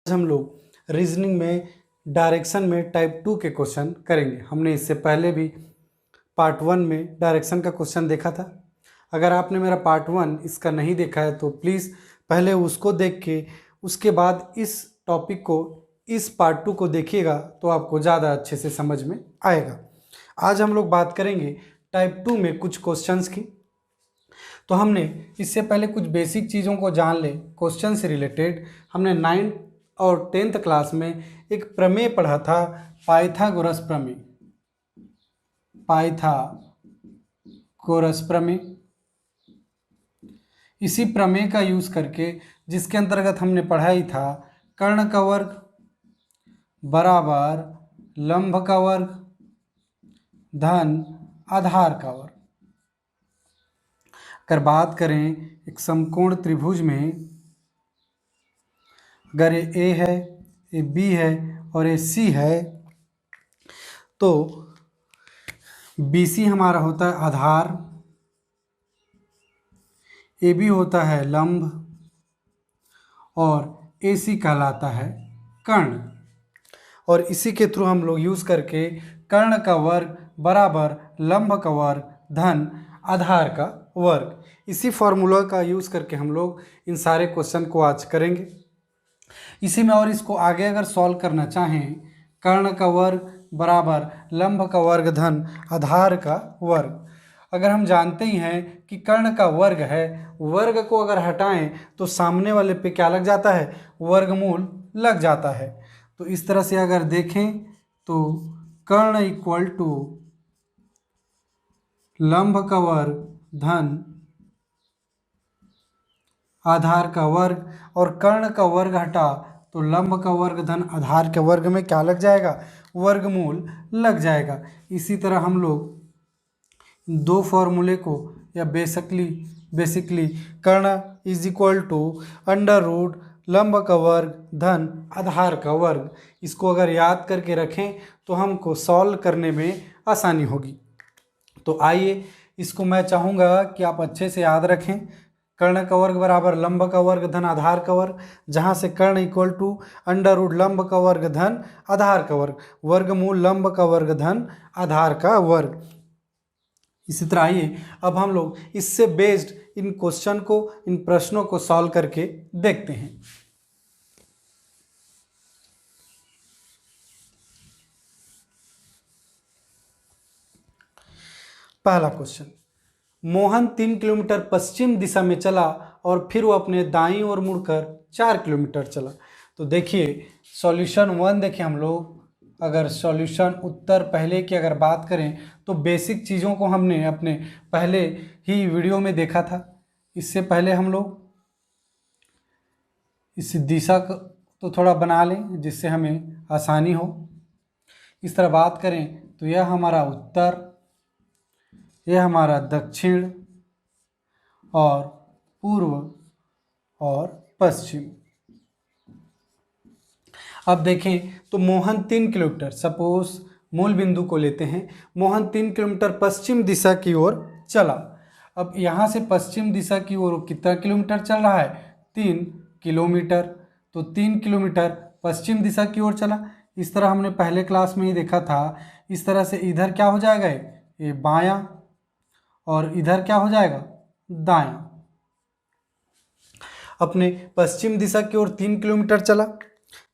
हम लोग रीजनिंग में डायरेक्शन में टाइप 2 के क्वेश्चन करेंगे। हमने इससे पहले भी पार्ट 1 में डायरेक्शन का क्वेश्चन देखा था। अगर आपने मेरा पार्ट 1 इसका नहीं देखा है तो प्लीज़ पहले उसको देख के उसके बाद इस टॉपिक को, इस पार्ट 2 को देखिएगा तो आपको ज़्यादा अच्छे से समझ में आएगा। आज हम लोग बात करेंगे टाइप 2 में कुछ क्वेश्चंस की। तो हमने इससे पहले कुछ बेसिक चीज़ों को जान ले क्वेश्चन से रिलेटेड। हमने 9th और 10th क्लास में एक प्रमेय पढ़ा था, पाइथागोरस प्रमेय। पाइथागोरस प्रमेय, इसी प्रमेय का यूज करके, जिसके अंतर्गत हमने पढ़ाई था कर्ण का वर्ग बराबर लंब का वर्ग धन आधार का वर्ग। अगर बात करें एक समकोण त्रिभुज में, अगर ये ए है, ये बी है और ये सी है, तो बी सी हमारा होता है आधार, ए बी होता है लंब और ए सी कहलाता है कर्ण। और इसी के थ्रू हम लोग यूज़ करके कर्ण का वर्ग बराबर लंब का वर्ग धन आधार का वर्ग, इसी फॉर्मूला का यूज़ करके हम लोग इन सारे क्वेश्चन को आज करेंगे। इसी में और इसको आगे अगर सॉल्व करना चाहें, कर्ण का वर्ग बराबर लंब का वर्ग धन आधार का वर्ग। अगर हम जानते ही हैं कि कर्ण का वर्ग है, वर्ग को अगर हटाएं तो सामने वाले पे क्या लग जाता है, वर्गमूल लग जाता है। तो इस तरह से अगर देखें तो कर्ण इक्वल टू लंब का वर्ग धन आधार का वर्ग, और कर्ण का वर्ग हटा तो लंब का वर्ग धन आधार के वर्ग में क्या लग जाएगा, वर्गमूल लग जाएगा। इसी तरह हम लोग दो फॉर्मूले को, या बेसिकली कर्ण is equal to under root लंब का वर्ग धन आधार का वर्ग, इसको अगर याद करके रखें तो हमको सॉल्व करने में आसानी होगी। तो आइए इसको मैं चाहूँगा कि आप अच्छे से याद रखें। कर्ण का वर्ग बराबर लंब का वर्ग धन आधार का वर्ग, जहाँ से कर्ण इक्वल टू अंडर रूट लंब का वर्ग धन आधार का वर्ग, वर्गमूल लंब का वर्ग धन आधार का वर्ग। इसी तरह आइए अब हम लोग इससे बेस्ड इन क्वेश्चन को, इन प्रश्नों को सॉल्व करके देखते हैं। पहला क्वेश्चन, मोहन 3 किलोमीटर पश्चिम दिशा में चला और फिर वो अपने दाईं ओर मुड़कर 4 किलोमीटर चला। तो देखिए सॉल्यूशन 1 देखिए, हम लोग अगर सॉल्यूशन उत्तर पहले की अगर बात करें तो बेसिक चीज़ों को हमने अपने पहले ही वीडियो में देखा था। इससे पहले हम लोग इस दिशा को तो थोड़ा बना लें जिससे हमें आसानी हो। इस तरह बात करें तो यह हमारा उत्तर, यह हमारा दक्षिण और पूर्व और पश्चिम। अब देखें तो मोहन 3 किलोमीटर, सपोज मूल बिंदु को लेते हैं, मोहन 3 किलोमीटर पश्चिम दिशा की ओर चला। अब यहाँ से पश्चिम दिशा की ओर कितना किलोमीटर चल रहा है, 3 किलोमीटर। तो 3 किलोमीटर पश्चिम दिशा की ओर चला। इस तरह हमने पहले क्लास में ही देखा था। इस तरह से इधर क्या हो जाएगा, ये बायां, और इधर क्या हो जाएगा, दायां। अपने पश्चिम दिशा की ओर 3 किलोमीटर चला,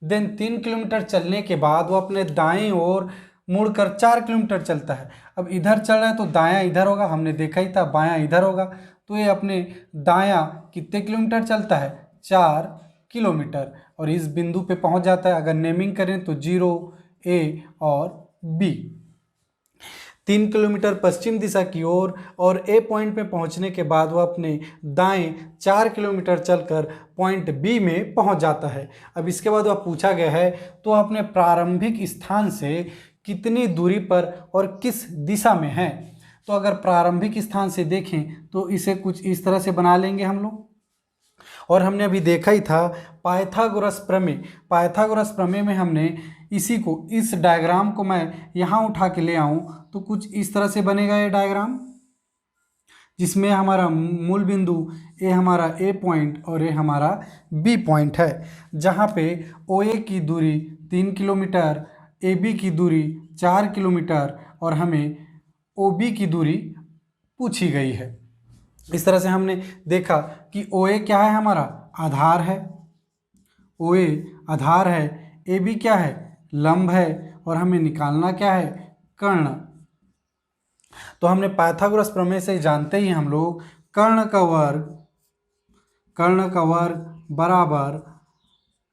देन 3 किलोमीटर चलने के बाद वो अपने दाएं ओर मुड़कर 4 किलोमीटर चलता है। अब इधर चल रहा है तो दायां इधर होगा, हमने देखा ही था, बायां इधर होगा। तो ये अपने दायां कितने किलोमीटर चलता है, 4 किलोमीटर, और इस बिंदु पे पहुंच जाता है। अगर नेमिंग करें तो 0, A और B। 3 किलोमीटर पश्चिम दिशा की ओर और ए पॉइंट पे पहुंचने के बाद वह अपने दाएं 4 किलोमीटर चलकर पॉइंट बी में पहुंच जाता है। अब इसके बाद वह पूछा गया है तो अपने प्रारंभिक स्थान से कितनी दूरी पर और किस दिशा में है। तो अगर प्रारंभिक स्थान से देखें तो इसे कुछ इस तरह से बना लेंगे हम लोग, और हमने अभी देखा ही था पाइथागोरस प्रमेय। पाइथागोरस प्रमेय में हमने इसी को, इस डायग्राम को मैं यहाँ उठा के ले आऊँ तो कुछ इस तरह से बनेगा ये डायग्राम। जिसमें हमारा मूल बिंदु ए हमारा ए पॉइंट और ए हमारा बी पॉइंट है, जहाँ पे ओ ए की दूरी 3 किलोमीटर, ए बी की दूरी 4 किलोमीटर और हमें ओ बी की दूरी पूछी गई है। इस तरह से हमने देखा कि ओ ए क्या है, हमारा आधार है, ओ ए आधार है, ए बी क्या है, लंब है और हमें निकालना क्या है, कर्ण। तो हमने पाइथागोरस प्रमेय से जानते ही हम लोग कर्ण का वर्ग बराबर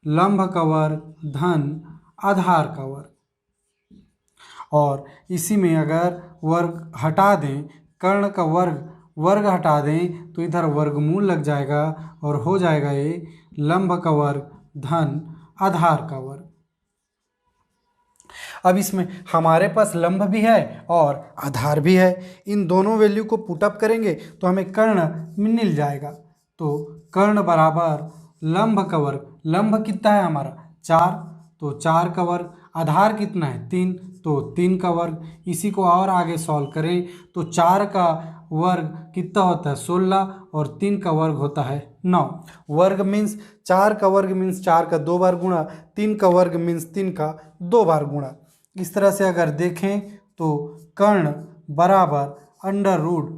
लंब का वर्ग धन आधार का वर्ग, और इसी में अगर वर्ग हटा दें, कर्ण का वर्ग हटा दें तो इधर वर्गमूल लग जाएगा और हो जाएगा ये लंब का वर्ग धन आधार का वर्ग। अब इसमें हमारे पास लंब भी है और आधार भी है, इन दोनों वैल्यू को पुटअप करेंगे तो हमें कर्ण मिल जाएगा। तो कर्ण बराबर लंब का वर्ग, लंब कितना है हमारा 4, तो 4 का वर्ग, आधार कितना है 3, तो 3 का वर्ग। इसी को और आगे सॉल्व करें तो 4 का वर्ग कितना होता है 16 और 3 का वर्ग होता है 9। वर्ग मीन्स 4 का वर्ग मीन्स 4 का 2 बार गुणा, 3 का वर्ग मीन्स 3 का 2 बार गुणा। इस तरह से अगर देखें तो कर्ण बराबर अंडर रूट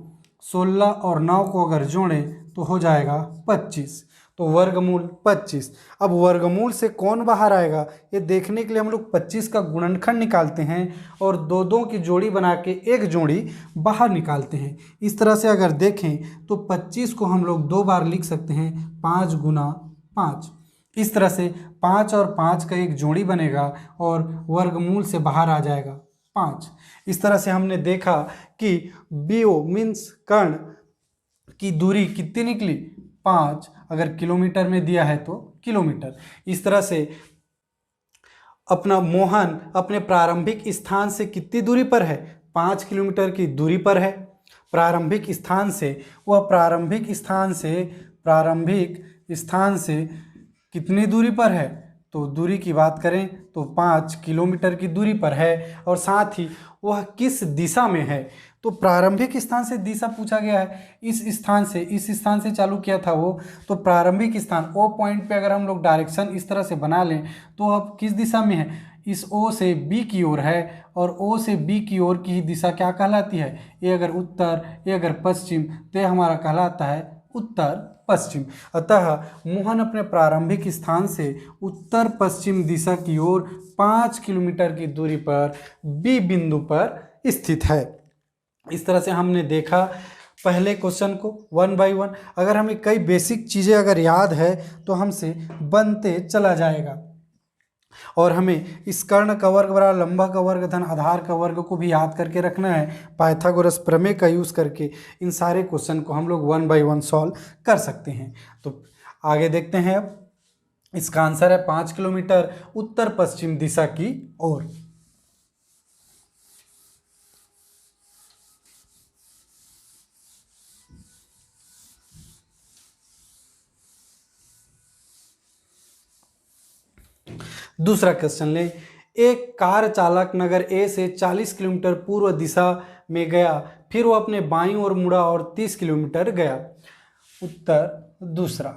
16 और 9 को अगर जोड़ें तो हो जाएगा 25, तो वर्गमूल 25। अब वर्गमूल से कौन बाहर आएगा ये देखने के लिए हम लोग 25 का गुणनखंड निकालते हैं और दो दो की जोड़ी बना के एक जोड़ी बाहर निकालते हैं। इस तरह से अगर देखें तो 25 को हम लोग 2 बार लिख सकते हैं, 5 गुना 5। इस तरह से 5 और 5 का एक जोड़ी बनेगा और वर्गमूल से बाहर आ जाएगा 5। इस तरह से हमने देखा कि BO मीन्स कर्ण की दूरी कितनी निकली 5, अगर किलोमीटर में दिया है तो किलोमीटर। इस तरह से अपना मोहन अपने प्रारंभिक स्थान से कितनी दूरी पर है, 5 किलोमीटर की दूरी पर है। प्रारंभिक स्थान से वह प्रारंभिक स्थान से कितनी दूरी पर है, तो दूरी की बात करें तो 5 किलोमीटर की दूरी पर है, और साथ ही वह किस दिशा में है, तो प्रारंभिक स्थान से दिशा पूछा गया है। इस स्थान से चालू किया था वो, तो प्रारंभिक स्थान ओ पॉइंट पे अगर हम लोग डायरेक्शन इस तरह से बना लें तो अब किस दिशा में है, इस ओ से बी की ओर है, और ओ से बी की ओर की दिशा क्या कहलाती है, ये अगर उत्तर, ये अगर पश्चिम, तो ये हमारा कहलाता है उत्तर पश्चिम। अतः मोहन अपने प्रारंभिक स्थान से उत्तर पश्चिम दिशा की ओर 5 किलोमीटर की दूरी पर बी बिंदु पर स्थित है। इस तरह से हमने देखा पहले क्वेश्चन को 1 बाय 1। अगर हमें कई बेसिक चीज़ें अगर याद है तो हमसे बनते चला जाएगा, और हमें इस कर्ण का वर्ग बराबर लंबा का वर्ग धन आधार का वर्ग को भी याद करके रखना है। पाइथागोरस प्रमेय का यूज़ करके इन सारे क्वेश्चन को हम लोग 1 बाय 1 सॉल्व कर सकते हैं। तो आगे देखते हैं। अब इसका आंसर है 5 किलोमीटर उत्तर पश्चिम दिशा की ओर। दूसरा क्वेश्चन ले, एक कार चालक नगर ए से 40 किलोमीटर पूर्व दिशा में गया, फिर वो अपने बाईं ओर मुड़ा और 30 किलोमीटर गया। उत्तर दूसरा।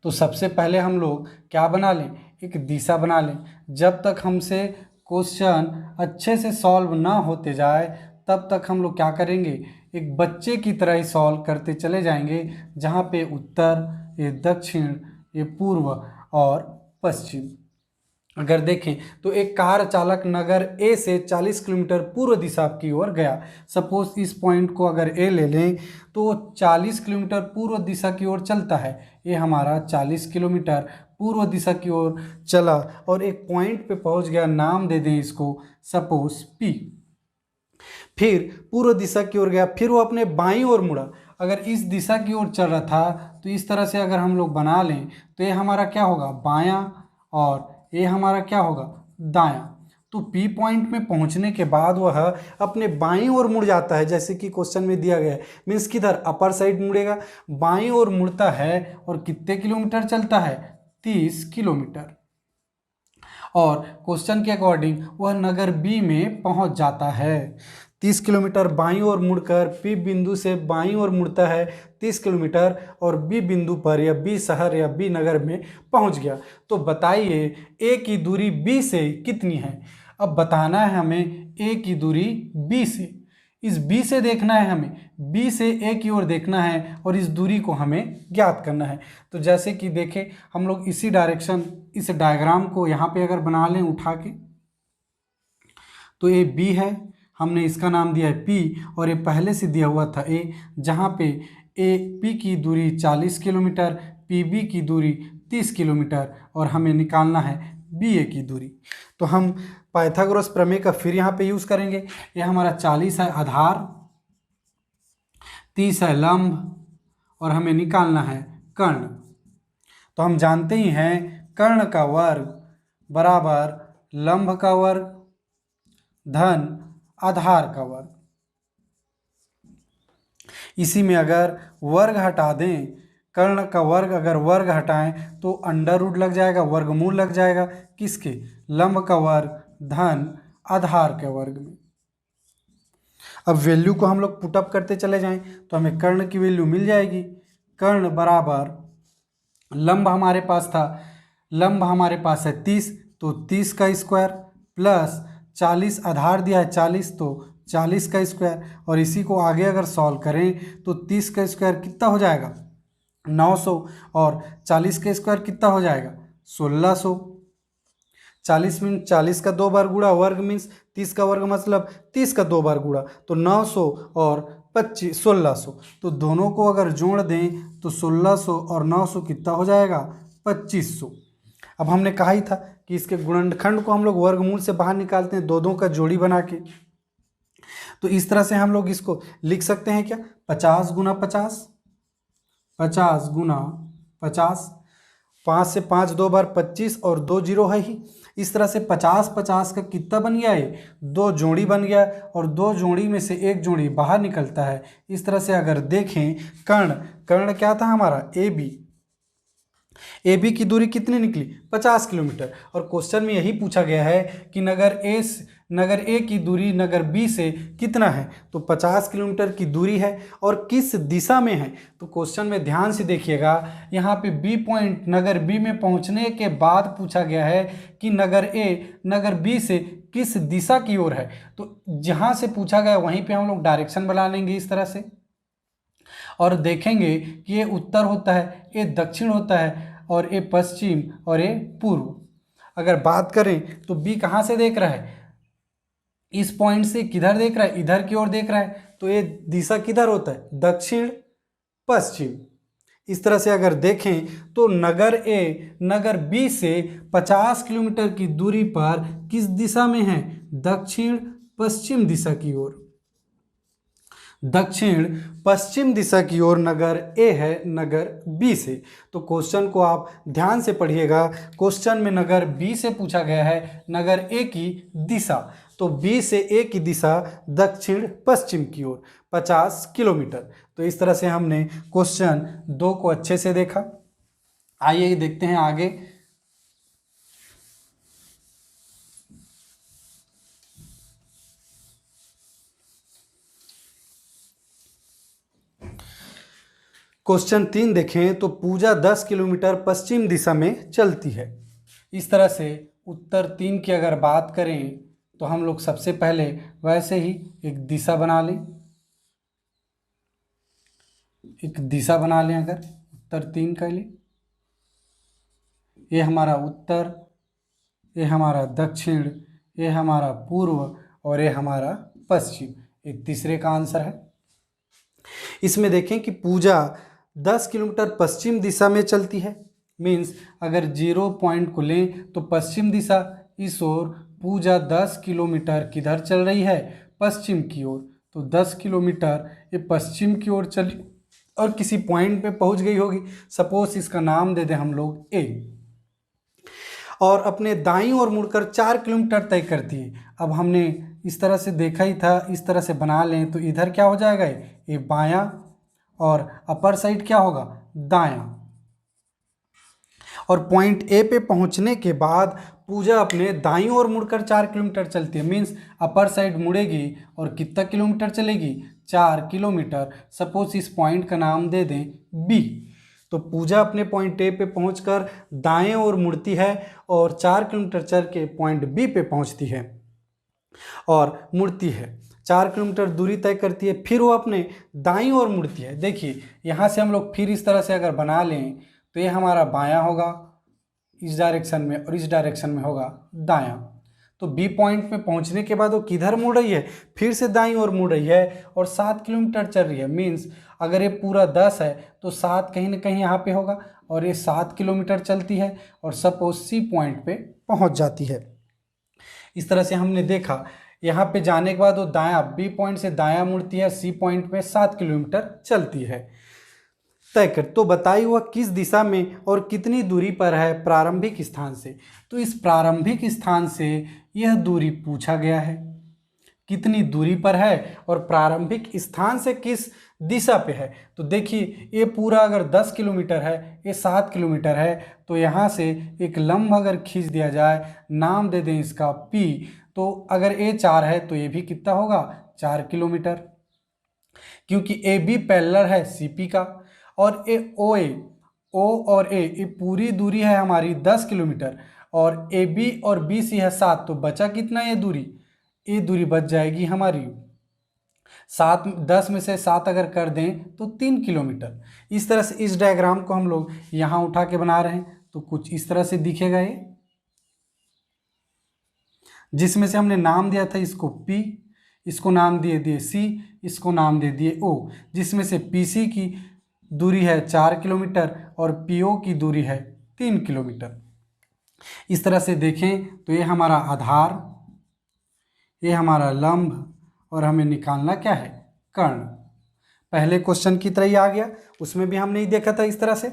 तो सबसे पहले हम लोग क्या बना लें, एक दिशा बना लें। जब तक हमसे क्वेश्चन अच्छे से सॉल्व ना होते जाए तब तक हम लोग क्या करेंगे, एक बच्चे की तरह ही सॉल्व करते चले जाएंगे, जहाँ पे उत्तर, ये दक्षिण, ये पूर्व और पश्चिम। अगर देखें तो एक कार चालक नगर ए से 40 किलोमीटर पूर्व दिशा की ओर गया। सपोज इस पॉइंट को अगर ए ले लें तो 40 किलोमीटर पूर्व दिशा की ओर चलता है। ये हमारा 40 किलोमीटर पूर्व दिशा की ओर चला और एक पॉइंट पे पहुंच गया, नाम दे दें इसको सपोज पी। फिर पूर्व दिशा की ओर गया, फिर वो अपने बाईं ओर मुड़ा। अगर इस दिशा की ओर चल रहा था तो इस तरह से अगर हम लोग बना लें तो ये हमारा क्या होगा, बायां, और ये हमारा क्या होगा, दायां। तो पी पॉइंट में पहुंचने के बाद वह अपने बाईं ओर मुड़ जाता है, जैसे कि क्वेश्चन में दिया गया है। मीन्स किधर, अपर साइड मुड़ेगा, बाईं ओर मुड़ता है और कितने किलोमीटर चलता है, 30 किलोमीटर। और क्वेश्चन के अकॉर्डिंग वह नगर बी में पहुंच जाता है। 30 किलोमीटर, बाईं ओर मुड़कर P बिंदु से बाईं ओर मुड़ता है 30 किलोमीटर और B बिंदु पर या B शहर या B नगर में पहुंच गया। तो बताइए A की दूरी B से कितनी है। अब बताना है हमें A की दूरी B से, इस B से देखना है हमें, B से A की ओर देखना है और इस दूरी को हमें ज्ञात करना है। तो जैसे कि देखें हम लोग इसी डायरेक्शन, इस डायग्राम को यहाँ पे अगर बना लें उठा के, तो ये B है, हमने इसका नाम दिया है P और ये पहले से दिया हुआ था A, जहाँ पे P की दूरी 40 किलोमीटर, PB की दूरी 30 किलोमीटर और हमें निकालना है BA की दूरी। तो हम पाइथागोरस प्रमेय का फिर यहाँ पे यूज़ करेंगे। ये हमारा 40 है आधार, 30 है लंब और हमें निकालना है कर्ण। तो हम जानते ही हैं कर्ण का वर्ग बराबर लंब का वर्ग धन आधार का वर्ग। इसी में अगर वर्ग हटा दें, कर्ण का वर्ग अगर वर्ग हटाएं तो अंडर रूट लग जाएगा, वर्गमूल लग जाएगा किसके, लंब का वर्ग धन आधार के वर्ग में। अब वैल्यू को हम लोग पुटअप करते चले जाएं तो हमें कर्ण की वैल्यू मिल जाएगी। कर्ण बराबर लंब हमारे पास था, लंब हमारे पास है 30, तो 30 का स्क्वायर प्लस 40 आधार दिया है 40, तो 40 का स्क्वायर, और इसी को आगे अगर सॉल्व करें तो 30 का स्क्वायर कितना हो जाएगा 900 और 40 का स्क्वायर कितना हो जाएगा 1600। 40 मीन 40 का 2 बार गुणा, वर्ग मीन्स 30 का वर्ग मतलब 30 का 2 बार गुणा, तो 900 और 25 1600। तो दोनों को अगर जोड़ दें तो 1600 और 900 कितना हो जाएगा 2500। अब हमने कहा ही था कि इसके गुणनखंड को हम लोग वर्गमूल से बाहर निकालते हैं, दो का जोड़ी बना के। तो इस तरह से हम लोग इसको लिख सकते हैं क्या, 50 गुना 50, 50 गुना 50, 5 से 5 2 बार 25 और 2 जीरो है ही। इस तरह से 50 50 का कितना बन गया है, 2 जोड़ी बन गया और 2 जोड़ी में से 1 जोड़ी बाहर निकलता है। इस तरह से अगर देखें कर्ण क्या था हमारा AB की दूरी कितनी निकली 50 किलोमीटर, और क्वेश्चन में यही पूछा गया है कि नगर A की दूरी नगर B से कितना है, तो 50 किलोमीटर की दूरी है और किस दिशा में है। तो क्वेश्चन में ध्यान से देखिएगा, यहाँ पे B पॉइंट नगर B में पहुँचने के बाद पूछा गया है कि नगर A नगर B से किस दिशा की ओर है। तो जहाँ से पूछा गया वहीं पे हम लोग डायरेक्शन बना लेंगे इस तरह से और देखेंगे कि ये उत्तर होता है, ये दक्षिण होता है और ये पश्चिम और ये पूर्व। अगर बात करें तो B कहाँ से देख रहा है, इस पॉइंट से किधर देख रहा है, इधर की ओर देख रहा है, तो ये दिशा किधर होता है, दक्षिण पश्चिम। इस तरह से अगर देखें तो नगर A नगर B से 50 किलोमीटर की दूरी पर किस दिशा में है, दक्षिण पश्चिम दिशा की ओर। दक्षिण पश्चिम दिशा की ओर नगर A है नगर B से। तो क्वेश्चन को आप ध्यान से पढ़िएगा, क्वेश्चन में नगर B से पूछा गया है नगर A की दिशा, तो B से A की दिशा दक्षिण पश्चिम की ओर 50 किलोमीटर। तो इस तरह से हमने क्वेश्चन 2 को अच्छे से देखा। आइए देखते हैं आगे। क्वेश्चन 3 देखें तो पूजा 10 किलोमीटर पश्चिम दिशा में चलती है। इस तरह से उत्तर 3 की अगर बात करें तो हम लोग सबसे पहले वैसे ही एक दिशा बना लें, अगर उत्तर 3 का ले, ये हमारा उत्तर, ये हमारा दक्षिण, ये हमारा पूर्व और ये हमारा पश्चिम, एक तीसरे का आंसर है। इसमें देखें कि पूजा 10 किलोमीटर पश्चिम दिशा में चलती है, मीन्स अगर 0 पॉइंट को लें तो पश्चिम दिशा इस ओर पूजा 10 किलोमीटर किधर चल रही है, पश्चिम की ओर। तो 10 किलोमीटर ये पश्चिम की ओर चली और किसी पॉइंट पे पहुंच गई होगी, सपोज इसका नाम दे दें हम लोग A, और अपने दाईं ओर मुड़कर 4 किलोमीटर तय करती है। अब हमने इस तरह से देखा ही था, इस तरह से बना लें तो इधर क्या हो जाएगा, ये बायां और अपर साइड क्या होगा, दायां। और पॉइंट ए पे पहुंचने के बाद पूजा अपने दाईं ओर मुड़कर 4 किलोमीटर चलती है, मीन्स अपर साइड मुड़ेगी और कितना किलोमीटर चलेगी, 4 किलोमीटर। सपोज इस पॉइंट का नाम दे दें बी। तो पूजा अपने पॉइंट ए पे पहुंचकर दाएं ओर मुड़ती है और 4 किलोमीटर चल के पॉइंट बी पे पहुंचती है और मुड़ती है, 4 किलोमीटर दूरी तय करती है, फिर वो अपने दाईं ओर मुड़ती है। देखिए यहाँ से हम लोग फिर इस तरह से अगर बना लें तो ये हमारा बायां होगा इस डायरेक्शन में और इस डायरेक्शन में होगा दायां। तो बी पॉइंट में पहुंचने के बाद वो किधर मुड़ रही है, फिर से दाईं ओर मुड़ रही है और 7 किलोमीटर चल रही है। मीन्स अगर ये पूरा 10 है तो 7 कहीं ना कहीं यहाँ पे होगा और ये 7 किलोमीटर चलती है और सपोज सी पॉइंट पे पहुंच जाती है। इस तरह से हमने देखा यहाँ पे जाने के बाद वो दायां बी पॉइंट से दायां मुड़ती है, सी पॉइंट में 7 किलोमीटर चलती है। तय कर। तो बताइए वह किस दिशा में और कितनी दूरी पर है प्रारंभिक स्थान से। तो इस प्रारंभिक स्थान से यह दूरी पूछा गया है, कितनी दूरी पर है और प्रारंभिक स्थान से किस दिशा पे है। तो देखिए ये पूरा अगर 10 किलोमीटर है, ये 7 किलोमीटर है, तो यहाँ से एक लंब अगर खींच दिया जाए, नाम दे दें इसका P, तो अगर ये 4 है तो ये भी कितना होगा, 4 किलोमीटर, क्योंकि ए बी पैरेलल है CP का। और ए ओ और ए ये पूरी दूरी है हमारी 10 किलोमीटर और ए बी और बी सी है 7, तो बचा कितना ये दूरी बच जाएगी हमारी 7, 10 में से 7 अगर कर दें तो 3 किलोमीटर। इस तरह से इस डायग्राम को हम लोग यहाँ उठा के बना रहे हैं तो कुछ इस तरह से दिखेगा ये, जिसमें से हमने नाम दिया था इसको P, इसको नाम दिए C, इसको नाम दे दिए O, जिसमें से PC की दूरी है 4 किलोमीटर और PO की दूरी है 3 किलोमीटर। इस तरह से देखें तो ये हमारा आधार, ये हमारा लंब और हमें निकालना क्या है, कर्ण। पहले क्वेश्चन की तरह ही आ गया, उसमें भी हमने ही देखा था इस तरह से।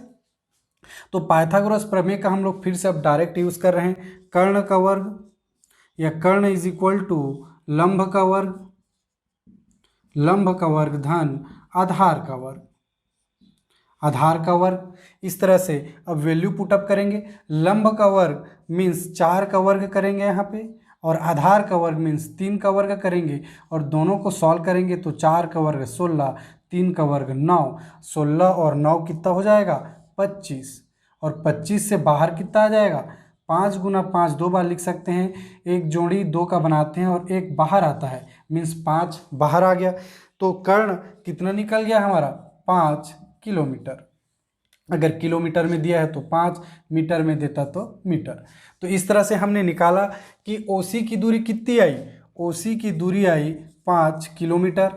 तो पाइथागोरस प्रमेय का हम लोग फिर से अब डायरेक्ट यूज कर रहे हैं। कर्ण का वर्ग या कर्ण इज इक्वल टू लंब का वर्ग धन आधार का वर्ग। इस तरह से अब वैल्यू पुटअप करेंगे। लंब का वर्ग मीन्स 4 का वर्ग करेंगे यहाँ पे और आधार का वर्ग मीन्स 3 का वर्ग करेंगे और दोनों को सॉल्व करेंगे तो 4 का वर्ग 16, 3 का वर्ग 9, 16 और 9 कितना हो जाएगा 25 और 25 से बाहर कितना आ जाएगा 5 गुना 5 दो बार लिख सकते हैं, एक जोड़ी 2 का बनाते हैं और एक बाहर आता है, मीन्स 5 बाहर आ गया। तो कर्ण कितना निकल गया हमारा 5 किलोमीटर। अगर किलोमीटर में दिया है तो 5, मीटर में देता तो मीटर। तो इस तरह से हमने निकाला कि OC की दूरी कितनी आई, OC की दूरी आई 5 किलोमीटर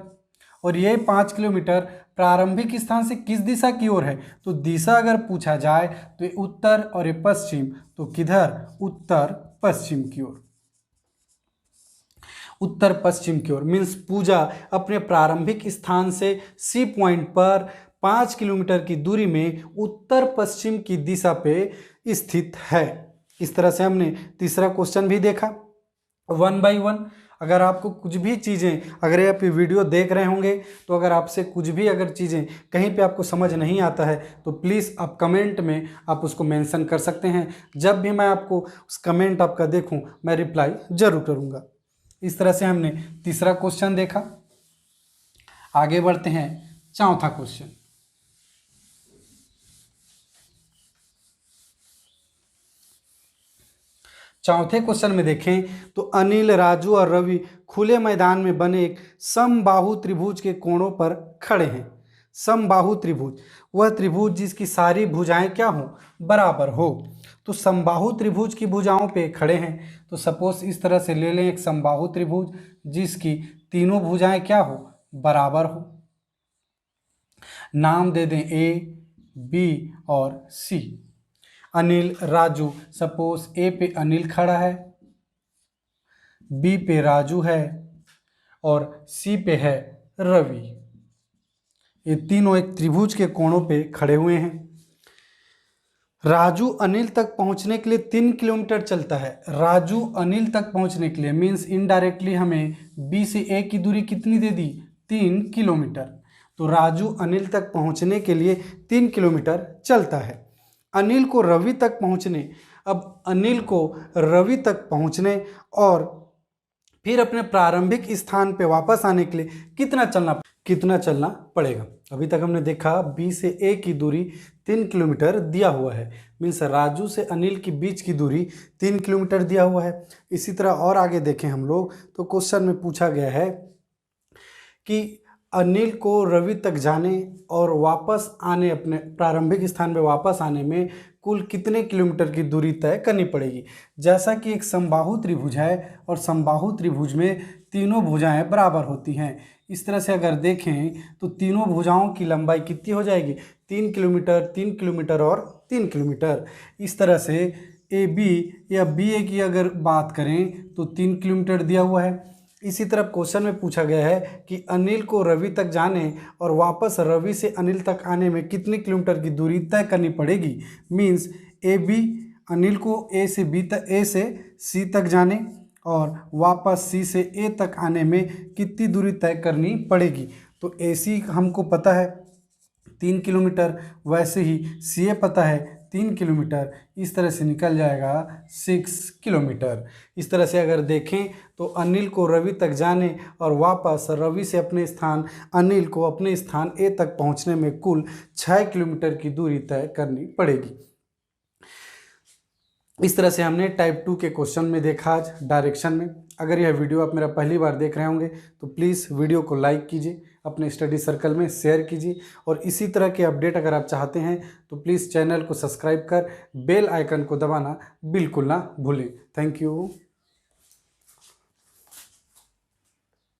और ये 5 किलोमीटर प्रारंभिक स्थान से किस दिशा की ओर है। तो दिशा अगर पूछा जाए तो ये उत्तर और ये पश्चिम, तो किधर, उत्तर पश्चिम की ओर, उत्तर पश्चिम की ओर। मीन्स पूजा अपने प्रारंभिक स्थान से C पॉइंट पर 5 किलोमीटर की दूरी में उत्तर पश्चिम की दिशा पे स्थित है। इस तरह से हमने तीसरा क्वेश्चन भी देखा 1 बाई 1। अगर आपको कुछ भी चीज़ें, अगर आप ये वीडियो देख रहे होंगे तो अगर आपसे कुछ भी अगर चीज़ें कहीं पे आपको समझ नहीं आता है तो प्लीज़ आप कमेंट में आप उसको मेंशन कर सकते हैं। जब भी मैं आपको उस कमेंट आपका देखूं मैं रिप्लाई ज़रूर करूँगा। इस तरह से हमने तीसरा क्वेश्चन देखा। आगे बढ़ते हैं चौथा क्वेश्चन। चौथे क्वेश्चन में देखें तो अनिल, राजू और रवि खुले मैदान में बने एक समबाहु त्रिभुज के कोणों पर खड़े हैं। समबाहु त्रिभुज वह त्रिभुज जिसकी सारी भुजाएं क्या हो, बराबर हो। तो समबाहु त्रिभुज की भुजाओं पे खड़े हैं। तो सपोज इस तरह से ले लें एक समबाहु त्रिभुज जिसकी तीनों भुजाएं क्या हो, बराबर हो। नाम दे दें A, B और C। Anil, Raju, suppose A पे अनिल खड़ा है, B पे राजू है और C पे है रवि। ये तीनों एक त्रिभुज के कोणों पे खड़े हुए हैं। राजू अनिल तक पहुंचने के लिए 3 किलोमीटर चलता है। राजू अनिल तक पहुंचने के लिए मीन्स इनडायरेक्टली हमें B से A की दूरी कितनी दे दी, 3 किलोमीटर। तो राजू अनिल तक पहुंचने के लिए 3 किलोमीटर चलता है। अनिल को रवि तक पहुंचने, अब अनिल को रवि तक पहुंचने और फिर अपने प्रारंभिक स्थान पे वापस आने के लिए कितना चलना पड़ेगा। अभी तक हमने देखा बी से ए की दूरी 3 किलोमीटर दिया हुआ है, मीन्स राजू से अनिल की बीच की दूरी 3 किलोमीटर दिया हुआ है। इसी तरह और आगे देखें हम लोग तो क्वेश्चन में पूछा गया है कि अनिल को रवि तक जाने और वापस आने, अपने प्रारंभिक स्थान पे वापस आने में कुल कितने किलोमीटर की दूरी तय करनी पड़ेगी। जैसा कि एक समबाहु त्रिभुज है और समबाहु त्रिभुज में तीनों भुजाएं बराबर होती हैं, इस तरह से अगर देखें तो तीनों भुजाओं की लंबाई कितनी हो जाएगी, 3 किलोमीटर, 3 किलोमीटर और 3 किलोमीटर। इस तरह से ए बी या बी ए की अगर बात करें तो 3 किलोमीटर दिया हुआ है। इसी तरह क्वेश्चन में पूछा गया है कि अनिल को रवि तक जाने और वापस रवि से अनिल तक आने में कितने किलोमीटर की दूरी तय करनी पड़ेगी। मीन्स ए बी, अनिल को ए से सी तक जाने और वापस सी से ए तक आने में कितनी दूरी तय करनी पड़ेगी। तो ए सी हमको पता है 3 किलोमीटर, वैसे ही सी ए पता है 3 किलोमीटर, इस तरह से निकल जाएगा 6 किलोमीटर। इस तरह से अगर देखें तो अनिल को रवि तक जाने और वापस रवि से अनिल को अपने स्थान ए तक पहुंचने में कुल 6 किलोमीटर की दूरी तय करनी पड़ेगी। इस तरह से हमने टाइप 2 के क्वेश्चन में देखा आज डायरेक्शन में। अगर यह वीडियो आप मेरा पहली बार देख रहे होंगे तो प्लीज़ वीडियो को लाइक कीजिए, अपने स्टडी सर्कल में शेयर कीजिए और इसी तरह के अपडेट अगर आप चाहते हैं तो प्लीज़ चैनल को सब्सक्राइब कर बेल आइकन को दबाना बिल्कुल ना भूलें। Thank you.